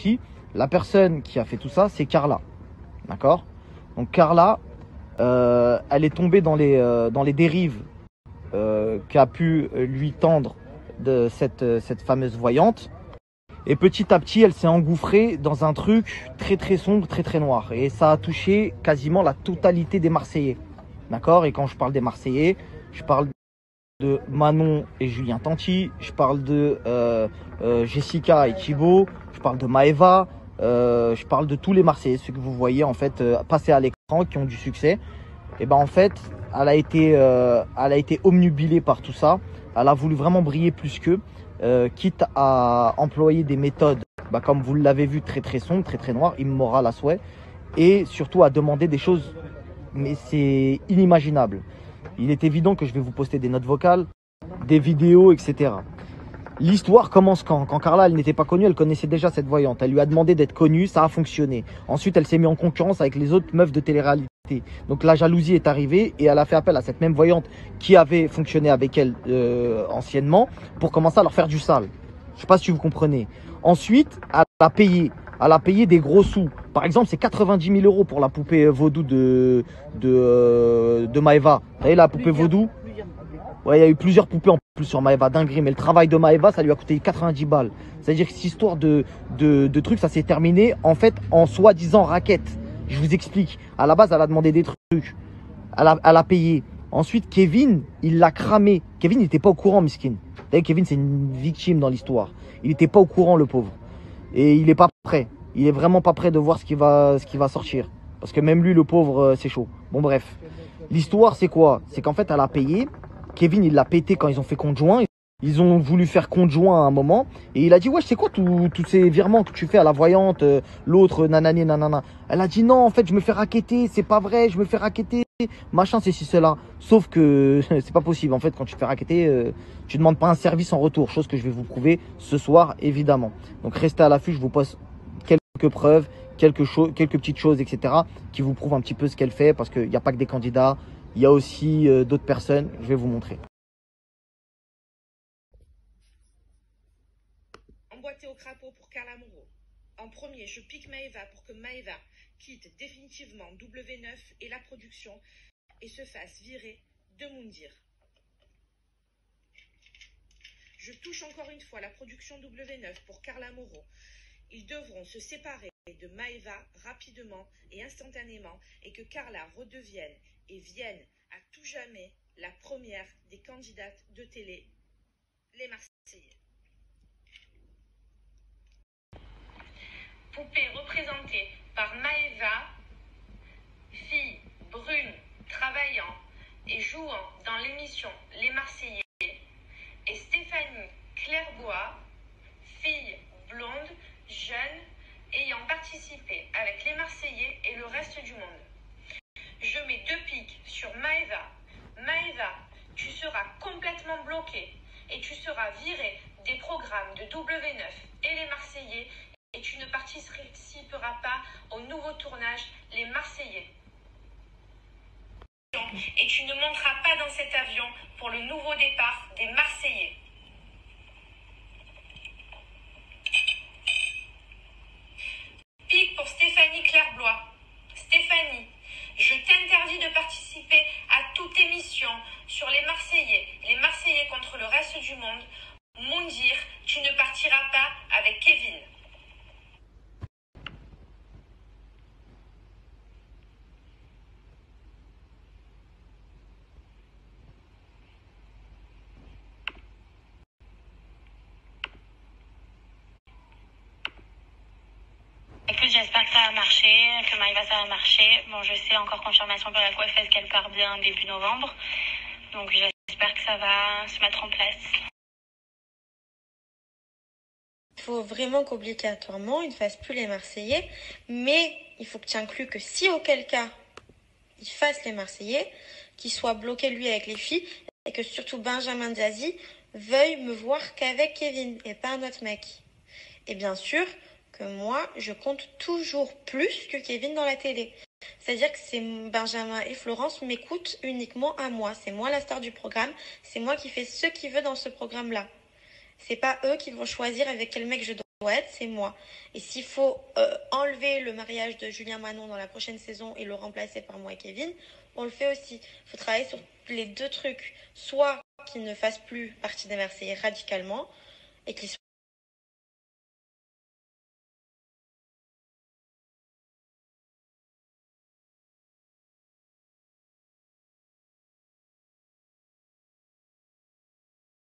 partie. La personne qui a fait tout ça, c'est Carla. D'accord? Donc Carla, elle est tombée dans les dérives qu'a pu lui tendre de cette fameuse voyante. Et petit à petit, elle s'est engouffrée dans un truc très très sombre, très très noir. Et ça a touché quasiment la totalité des Marseillais. D'accord? Et quand je parle des Marseillais, je parle de Manon et Julien Tanti, je parle de Jessica et Thibaut, je parle de Maëva, je parle de tous les Marseillais, ceux que vous voyez en fait passer à l'écran, qui ont du succès. Et ben en fait, elle a été omnubilée par tout ça. Elle a voulu vraiment briller plus qu'eux, quitte à employer des méthodes, comme vous l'avez vu, très très sombres, très très noires, immorales à souhait, et surtout à demander des choses, mais c'est inimaginable. Il est évident que je vais vous poster des notes vocales, des vidéos, etc. L'histoire commence quand Carla, elle n'était pas connue, elle connaissait déjà cette voyante. Elle lui a demandé d'être connue, ça a fonctionné. Ensuite, elle s'est mise en concurrence avec les autres meufs de télé-réalité. Donc la jalousie est arrivée et elle a fait appel à cette même voyante qui avait fonctionné avec elle anciennement pour commencer à leur faire du sale. Je ne sais pas si vous comprenez. Ensuite, elle a payé des gros sous. Par exemple, c'est 90 000 € pour la poupée vaudou de Maëva. Vous savez, la poupée vaudou? Ouais, il y a eu plusieurs poupées en plus sur Maëva, dinguerie. Mais le travail de Maëva, ça lui a coûté 90 balles. C'est-à-dire que cette histoire de trucs, ça s'est terminé en fait en soi-disant raquette. Je vous explique. À la base, elle a demandé des trucs. Elle a payé. Ensuite, Kevin, il l'a cramé. Kevin n'était pas au courant, miskin. D'ailleurs, Kevin, c'est une victime dans l'histoire. Il n'était pas au courant, le pauvre. Et il n'est pas prêt. Il est vraiment pas prêt de voir ce qui va sortir. Parce que même lui, le pauvre, c'est chaud. Bon, bref. L'histoire, c'est quoi? C'est qu'en fait, elle a payé. Kevin, il l'a pété quand ils ont fait compte joint. Ils ont voulu faire compte joint à un moment. Et il a dit, ouais, c'est quoi tous ces virements que tu fais à la voyante, l'autre, nanani, nanana. Elle a dit, non, en fait, je me fais racketter. C'est pas vrai, je me fais racketter. Machin, c'est ci, cela. Sauf que c'est pas possible. En fait, quand tu te fais racketter, tu demandes pas un service en retour. Chose que je vais vous prouver ce soir, évidemment. Donc, restez à l'affût. Je vous pose quelques preuves, quelques petites choses, etc. qui vous prouvent un petit peu ce qu'elle fait. Parce qu'il n'y a pas que des candidats. Il y a aussi d'autres personnes. Je vais vous montrer. Emboîté au crapaud pour Carla Moreau. En premier, je pique Maëva pour que Maëva quitte définitivement W9 et la production et se fasse virer de Moundir. Je touche encore une fois la production W9 pour Carla Moreau. Ils devront se séparer de Maëva rapidement et instantanément et que Carla redevienne et vienne à tout jamais la première des candidates de télé, les Marseillais. Poupée représentée par Maëva, fille brune, travaillant et jouant dans l'émission Les Marseillais, et Stéphanie Clairbois, fille blonde, jeune, ayant participé avec Les Marseillais et le reste du monde. Je mets 2 piques sur Maëva. Maëva, tu seras complètement bloquée et tu seras virée des programmes de W9 et Les Marseillais et tu ne participeras pas au nouveau tournage Les Marseillais. Et tu ne monteras pas dans cet avion pour le nouveau départ des Marseillais. Pique pour Stéphanie Clairbois. Stéphanie, je t'interdis de participer à toute émission sur les Marseillais contre le reste du monde. Moundir, tu ne partiras pas avec Kevin. Écoute, j'espère que ça va marcher, que Maëva ça va marcher. Bon, je sais encore confirmation pour la coiffeuse qu'elle part bien début novembre. Donc j'espère que ça va se mettre en place. Il faut vraiment qu'obligatoirement ils ne fassent plus les Marseillais, mais il faut que tu inclues que si auquel cas ils fassent les Marseillais, qu'il soit bloqué lui avec les filles et que surtout Benjamin Diazy veuille me voir qu'avec Kevin et pas un autre mec. Et bien sûr que moi, je compte toujours plus que Kevin dans la télé. C'est-à-dire que c'est Benjamin et Florence m'écoutent uniquement à moi. C'est moi la star du programme. C'est moi qui fais ce qu'ils veulent dans ce programme-là. C'est pas eux qui vont choisir avec quel mec je Alouettes, c'est moi. Et s'il faut enlever le mariage de Julien Manon dans la prochaine saison et le remplacer par moi et Kevin, on le fait aussi. Il faut travailler sur les deux trucs. Soit qu'ils ne fassent plus partie des Marseillais radicalement et qu'ils